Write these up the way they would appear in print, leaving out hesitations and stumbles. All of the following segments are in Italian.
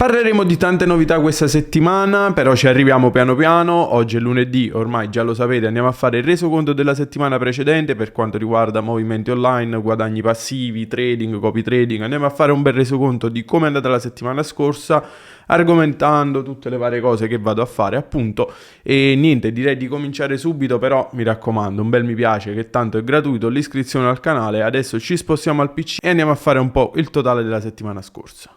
Parleremo di tante novità questa settimana, però ci arriviamo piano piano. Oggi è lunedì, ormai già lo sapete, andiamo a fare il resoconto della settimana precedente per quanto riguarda movimenti online, guadagni passivi, trading, copy trading. Andiamo a fare un bel resoconto di come è andata la settimana scorsa, argomentando tutte le varie cose che vado a fare, appunto. E niente, direi di cominciare subito, però mi raccomando, un bel mi piace che tanto è gratuito, l'iscrizione al canale. Adesso ci spostiamo al PC e andiamo a fare un po' il totale della settimana scorsa.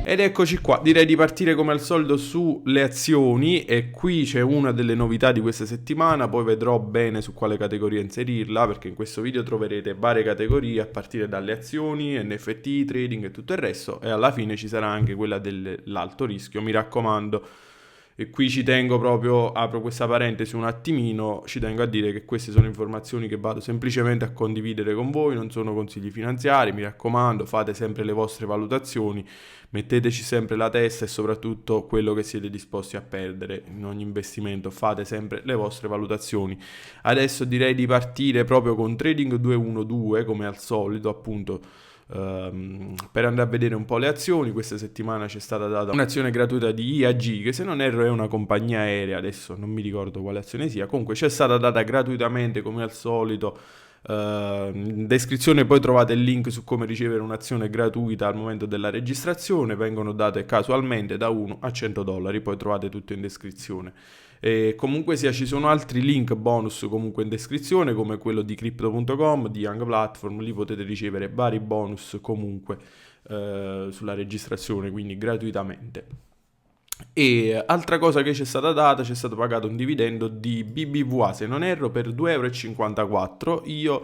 Ed eccoci qua, direi di partire come al solito sulle azioni e qui c'è una delle novità di questa settimana, poi vedrò bene su quale categoria inserirla perché in questo video troverete varie categorie a partire dalle azioni, NFT, trading e tutto il resto e alla fine ci sarà anche quella dell'alto rischio, mi raccomando. E qui ci tengo proprio, apro questa parentesi un attimino, ci tengo a dire che queste sono informazioni che vado semplicemente a condividere con voi, non sono consigli finanziari, mi raccomando, fate sempre le vostre valutazioni, metteteci sempre la testa e soprattutto quello che siete disposti a perdere in ogni investimento, fate sempre le vostre valutazioni. Adesso direi di partire proprio con Trading 212 come al solito, appunto. Per andare a vedere un po' le azioni, questa settimana c'è stata data un'azione gratuita di IAG che se non erro è una compagnia aerea, adesso non mi ricordo quale azione sia, comunque c'è stata data gratuitamente come al solito. In descrizione poi trovate il link su come ricevere un'azione gratuita al momento della registrazione, vengono date casualmente da 1 a $100, poi trovate tutto in descrizione. E comunque sia ci sono altri link bonus comunque in descrizione come quello di crypto.com, di Young Platform, lì potete ricevere vari bonus comunque sulla registrazione, quindi gratuitamente. E altra cosa che c'è stata data, c'è stato pagato un dividendo di BBVA, se non erro, per 2,54 €. Io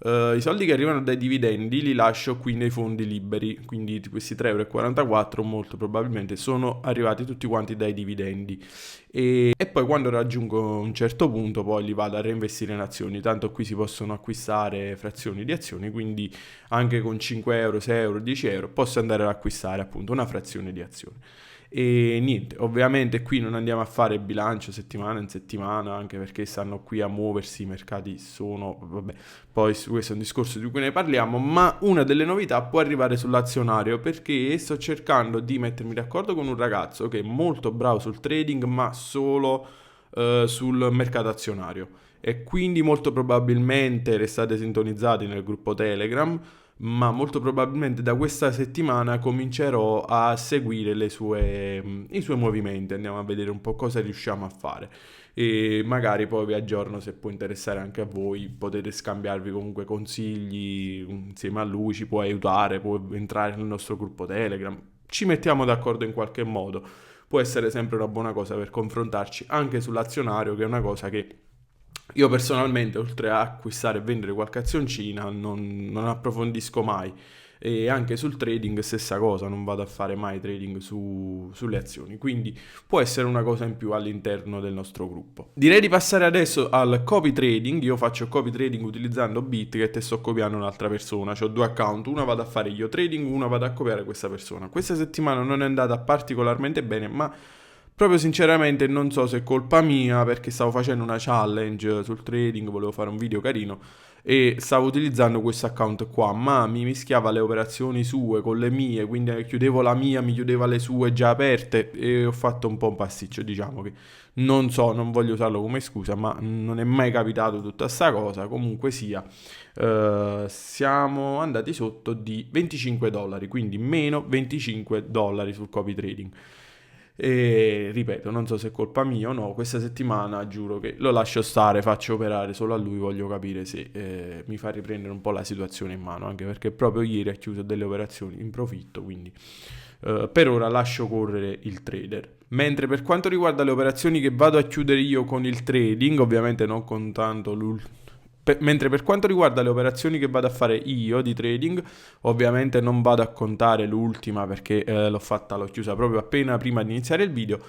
i soldi che arrivano dai dividendi li lascio qui nei fondi liberi, quindi questi 3,44 € molto probabilmente sono arrivati tutti quanti dai dividendi. E poi quando raggiungo un certo punto poi li vado a reinvestire in azioni, tanto qui si possono acquistare frazioni di azioni, quindi anche con 5 euro, 6 euro, 10 euro posso andare ad acquistare appunto una frazione di azioni. E niente, ovviamente qui non andiamo a fare bilancio settimana in settimana, anche perché stanno qui a muoversi, i mercati sono, vabbè, poi questo è un discorso di cui ne parliamo, ma una delle novità può arrivare sull'azionario perché sto cercando di mettermi d'accordo con un ragazzo che è molto bravo sul trading, ma solo sul mercato azionario. E quindi molto probabilmente restate sintonizzati nel gruppo Telegram, ma molto probabilmente da questa settimana comincerò a seguire i suoi movimenti, andiamo a vedere un po' cosa riusciamo a fare e magari poi vi aggiorno se può interessare anche a voi, potete scambiarvi comunque consigli insieme a lui, ci può aiutare, può entrare nel nostro gruppo Telegram, ci mettiamo d'accordo in qualche modo, può essere sempre una buona cosa per confrontarci anche sull'azionario che è una cosa che io personalmente, oltre a acquistare e vendere qualche azioncina, non approfondisco mai. E anche sul trading stessa cosa, non vado a fare mai trading sulle azioni. Quindi può essere una cosa in più all'interno del nostro gruppo. Direi di passare adesso al copy trading. Io faccio copy trading utilizzando Bitget e sto copiando un'altra persona. Ho due account, una vado a fare io trading, una vado a copiare questa persona. Questa settimana non è andata particolarmente bene, ma proprio sinceramente non so se è colpa mia perché stavo facendo una challenge sul trading, volevo fare un video carino e stavo utilizzando questo account qua, ma mi mischiava le operazioni sue con le mie, quindi chiudevo la mia, mi chiudeva le sue già aperte e ho fatto un po' un pasticcio, diciamo che non so, non voglio usarlo come scusa, ma non è mai capitato tutta sta cosa, comunque sia, siamo andati sotto di $25, quindi meno $25 sul copy trading. E ripeto, non so se è colpa mia o no, questa settimana giuro che lo lascio stare, faccio operare solo a lui, voglio capire se mi fa riprendere un po' la situazione in mano, anche perché proprio ieri ha chiuso delle operazioni in profitto, quindi per ora lascio correre il trader. Mentre per quanto riguarda le operazioni che vado a chiudere io con il trading, ovviamente non contando mentre per quanto riguarda le operazioni che vado a fare io di trading, ovviamente non vado a contare l'ultima perché l'ho chiusa proprio appena prima di iniziare il video.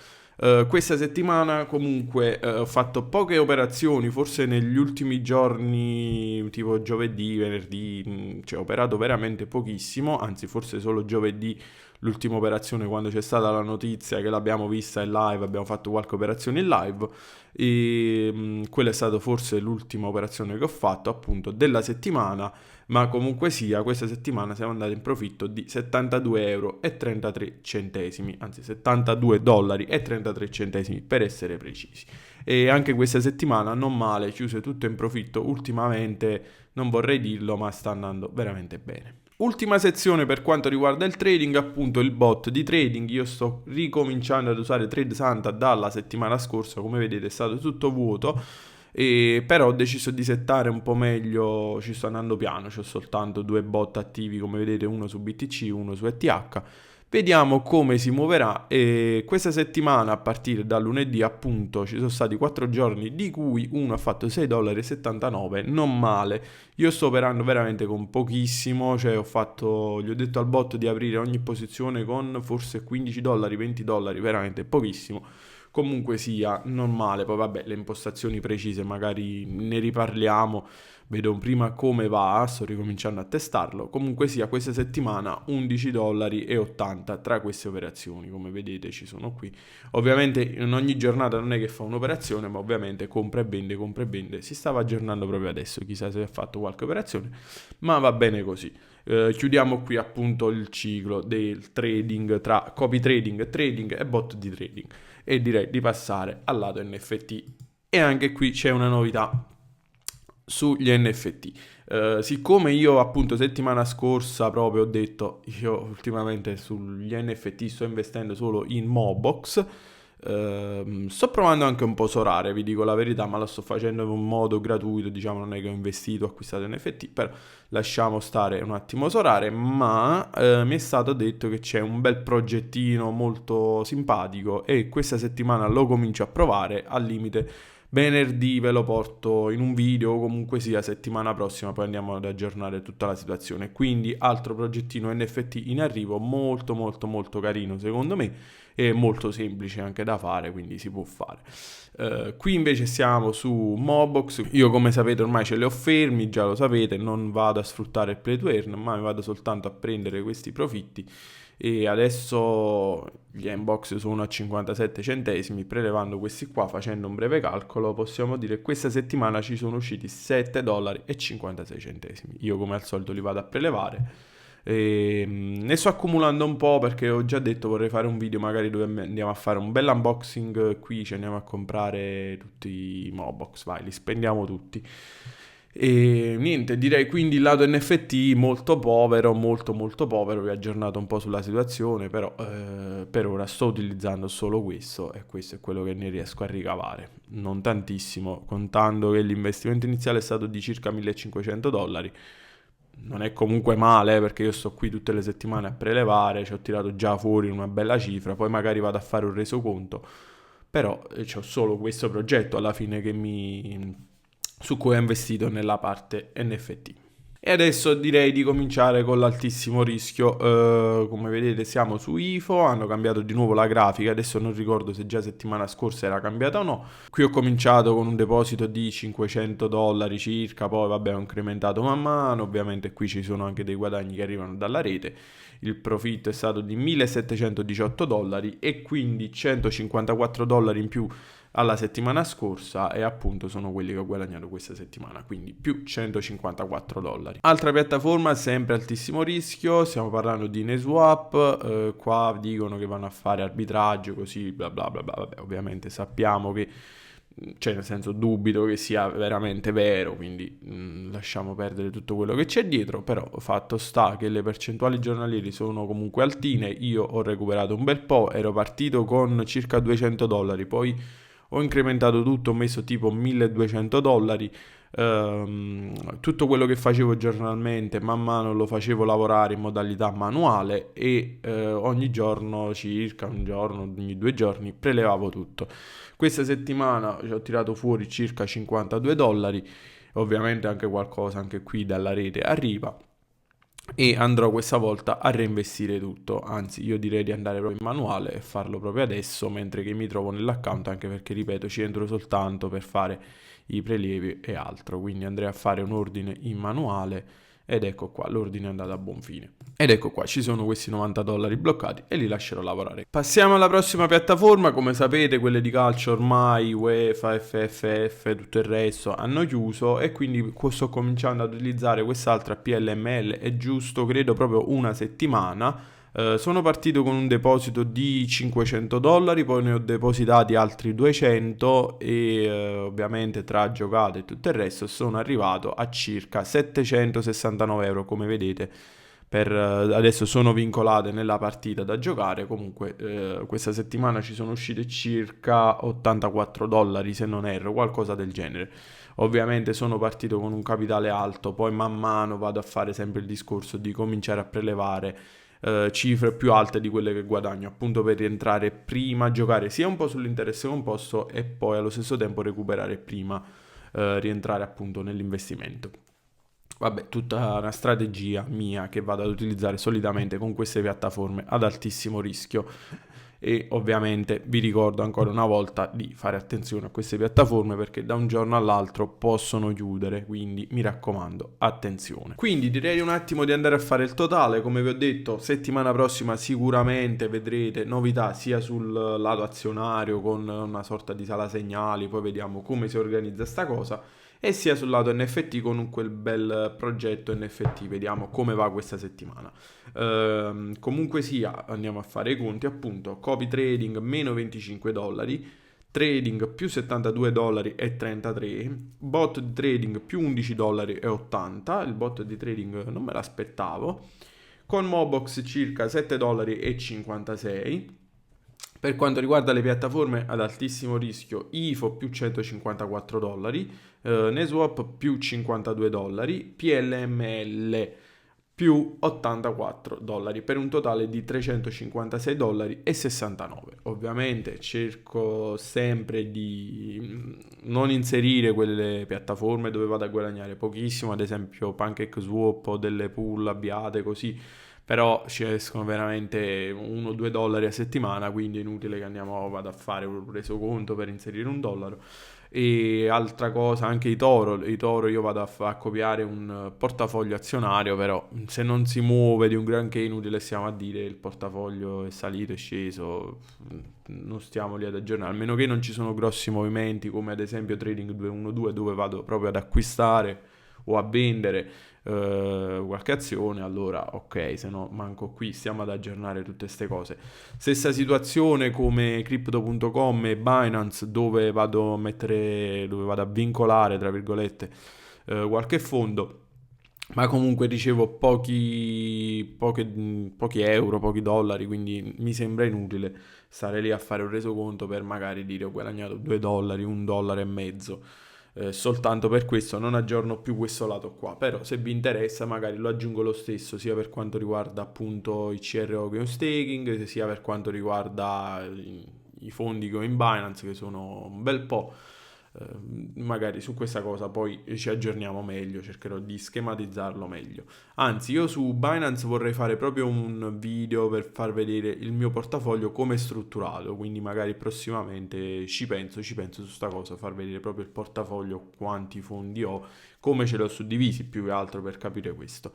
Questa settimana comunque ho fatto poche operazioni, forse negli ultimi giorni, tipo giovedì, venerdì, cioè ho operato veramente pochissimo, anzi forse solo giovedì l'ultima operazione quando c'è stata la notizia che l'abbiamo vista in live, abbiamo fatto qualche operazione in live e quella è stata forse l'ultima operazione che ho fatto appunto della settimana, ma comunque sia questa settimana siamo andati in profitto di 72,33 euro, anzi 72 dollari e 33 centesimi per essere precisi. E anche questa settimana non male, chiuse tutto in profitto ultimamente, non vorrei dirlo, ma sta andando veramente bene. Ultima sezione per quanto riguarda il trading, appunto il bot di trading. Io sto ricominciando ad usare TradeSanta dalla settimana scorsa, come vedete è stato tutto vuoto, però ho deciso di settare un po' meglio, ci sto andando piano, ho soltanto 2 bot attivi come vedete, uno su BTC, uno su ETH. Vediamo come si muoverà e questa settimana a partire da lunedì appunto ci sono stati 4 giorni di cui uno ha fatto 6,79 $, non male. Io sto operando veramente con pochissimo, cioè gli ho detto al bot di aprire ogni posizione con forse 15 dollari, 20 dollari, veramente pochissimo. Comunque sia, non male, poi vabbè le impostazioni precise magari ne riparliamo. Vedo prima come va, sto ricominciando a testarlo. Comunque sia, questa settimana 11 dollari e 80 tra queste operazioni, come vedete ci sono qui. Ovviamente in ogni giornata non è che fa un'operazione, ma ovviamente compra e vende. Si stava aggiornando proprio adesso, chissà se ha fatto qualche operazione, ma va bene così. Chiudiamo qui appunto il ciclo del trading tra copy trading, trading e bot di trading e direi di passare al lato NFT. E anche qui c'è una novità sugli NFT. Siccome io appunto settimana scorsa proprio ho detto io ultimamente sugli NFT sto investendo solo in Mobox, sto provando anche un po' Sorare, vi dico la verità, ma lo sto facendo in un modo gratuito, diciamo non è che ho investito, ho acquistato NFT, però lasciamo stare un attimo Sorare, ma mi è stato detto che c'è un bel progettino molto simpatico e questa settimana lo comincio a provare. Al limite venerdì ve lo porto in un video o comunque sia settimana prossima, poi andiamo ad aggiornare tutta la situazione. Quindi altro progettino NFT in arrivo, molto molto molto carino secondo me e molto semplice anche da fare, quindi si può fare. Qui invece siamo su Mobox. Io come sapete ormai ce li ho fermi, già lo sapete, non vado a sfruttare il play to earn, ma mi vado soltanto a prendere questi profitti. E adesso gli inbox sono a 57 centesimi, prelevando questi qua, facendo un breve calcolo, possiamo dire che questa settimana ci sono usciti 7 dollari e 56 centesimi. Io come al solito li vado a prelevare e ne sto accumulando un po' perché ho già detto vorrei fare un video magari dove andiamo a fare un bel unboxing, qui ci andiamo a comprare tutti i Mobox, vai, li spendiamo tutti. E niente, direi quindi il lato NFT molto povero, molto molto povero, vi ho aggiornato un po' sulla situazione, però per ora sto utilizzando solo questo e questo è quello che ne riesco a ricavare, non tantissimo, contando che l'investimento iniziale è stato di circa 1500 dollari. Non è comunque male perché io sto qui tutte le settimane a prelevare, ci ho tirato già fuori una bella cifra, poi magari vado a fare un resoconto, però c'ho solo questo progetto alla fine su cui ho investito nella parte NFT. E adesso direi di cominciare con l'altissimo rischio. Come vedete siamo su IFO, hanno cambiato di nuovo la grafica, adesso non ricordo se già settimana scorsa era cambiata o no. Qui ho cominciato con un deposito di 500 dollari circa, poi vabbè ho incrementato man mano, ovviamente qui ci sono anche dei guadagni che arrivano dalla rete. Il profitto è stato di 1718 dollari e quindi 154 dollari in più alla settimana scorsa e appunto sono quelli che ho guadagnato questa settimana, quindi più 154 dollari. Altra piattaforma sempre altissimo rischio, stiamo parlando di Uniswap, qua dicono che vanno a fare arbitraggio così bla bla bla bla, vabbè, ovviamente sappiamo che cioè nel senso dubito che sia veramente vero, quindi lasciamo perdere tutto quello che c'è dietro, però fatto sta che le percentuali giornaliere sono comunque altine, io ho recuperato un bel po', ero partito con circa 200 dollari, poi ho incrementato tutto, ho messo tipo 1200 dollari, tutto quello che facevo giornalmente man mano lo facevo lavorare in modalità manuale e ogni giorno circa, un giorno, ogni 2 giorni prelevavo tutto. Questa settimana ci ho tirato fuori circa 52 dollari, ovviamente anche qualcosa anche qui dalla rete arriva. E andrò questa volta a reinvestire tutto, anzi io direi di andare proprio in manuale e farlo proprio adesso mentre che mi trovo nell'account, anche perché ripeto ci entro soltanto per fare i prelievi e altro, quindi andrei a fare un ordine in manuale ed ecco qua, l'ordine è andato a buon fine. Ed ecco qua, ci sono questi $90 bloccati e li lascerò lavorare. Passiamo alla prossima piattaforma. Come sapete, quelle di calcio ormai, UEFA, FFF, tutto il resto hanno chiuso, e quindi sto cominciando ad utilizzare quest'altra PLML. È giusto, credo, proprio una settimana. Sono partito con un deposito di $500, poi ne ho depositati altri 200 e ovviamente tra giocate e tutto il resto sono arrivato a circa €769, come vedete. Adesso sono vincolate nella partita da giocare. Comunque questa settimana ci sono uscite circa $84, se non erro, qualcosa del genere. Ovviamente sono partito con un capitale alto, poi man mano vado a fare sempre il discorso di cominciare a prelevare cifre più alte di quelle che guadagno, appunto per rientrare prima, giocare sia un po' sull'interesse composto e poi allo stesso tempo recuperare prima, rientrare appunto nell'investimento. Vabbè, tutta una strategia mia che vado ad utilizzare solitamente con queste piattaforme ad altissimo rischio. E ovviamente vi ricordo ancora una volta di fare attenzione a queste piattaforme, perché da un giorno all'altro possono chiudere, quindi mi raccomando, attenzione. Quindi direi un attimo di andare a fare il totale. Come vi ho detto, settimana prossima sicuramente vedrete novità sia sul lato azionario con una sorta di sala segnali, poi vediamo come si organizza sta cosa, e sia sul lato NFT con quel bel progetto NFT. Vediamo come va questa settimana. Comunque sia, andiamo a fare i conti. Appunto, copy trading meno $25, trading più $72,33, bot di trading più $11,80. Il bot di trading non me l'aspettavo. Con Mobox circa $7,56. Per quanto riguarda le piattaforme ad altissimo rischio, IFO più $154, Neswap più $52, PLML più $84, per un totale di $356,69. Ovviamente cerco sempre di non inserire quelle piattaforme dove vado a guadagnare pochissimo, ad esempio PancakeSwap o delle pool abbiate così, però ci escono veramente $1-2 a settimana, quindi è inutile che vado a fare un resoconto per inserire $1. E altra cosa, anche i Toro io vado a copiare un portafoglio azionario, però se non si muove di un granché, inutile stiamo a dire il portafoglio è salito, è sceso, non stiamo lì ad aggiornare, a meno che non ci sono grossi movimenti come ad esempio Trading 212, dove vado proprio ad acquistare o a vendere qualche azione, allora ok, se no manco qui stiamo ad aggiornare tutte queste cose. Stessa situazione come Crypto.com e Binance, dove vado a vincolare tra virgolette qualche fondo, ma comunque ricevo pochi euro, pochi dollari, quindi mi sembra inutile stare lì a fare un resoconto per magari dire ho guadagnato $2, $1,50. Soltanto per questo non aggiorno più questo lato qua, però se vi interessa magari lo aggiungo lo stesso, sia per quanto riguarda appunto i CRO che ho in staking, sia per quanto riguarda i fondi che ho in Binance, che sono un bel po'. Magari su questa cosa poi ci aggiorniamo meglio, cercherò di schematizzarlo meglio. Anzi, io su Binance vorrei fare proprio un video per far vedere il mio portafoglio come è strutturato, quindi magari prossimamente ci penso su sta cosa, far vedere proprio il portafoglio, quanti fondi ho, come ce li ho suddivisi, più che altro per capire questo.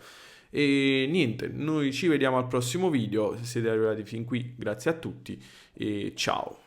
E niente, noi ci vediamo al prossimo video. Se siete arrivati fin qui, grazie a tutti e ciao.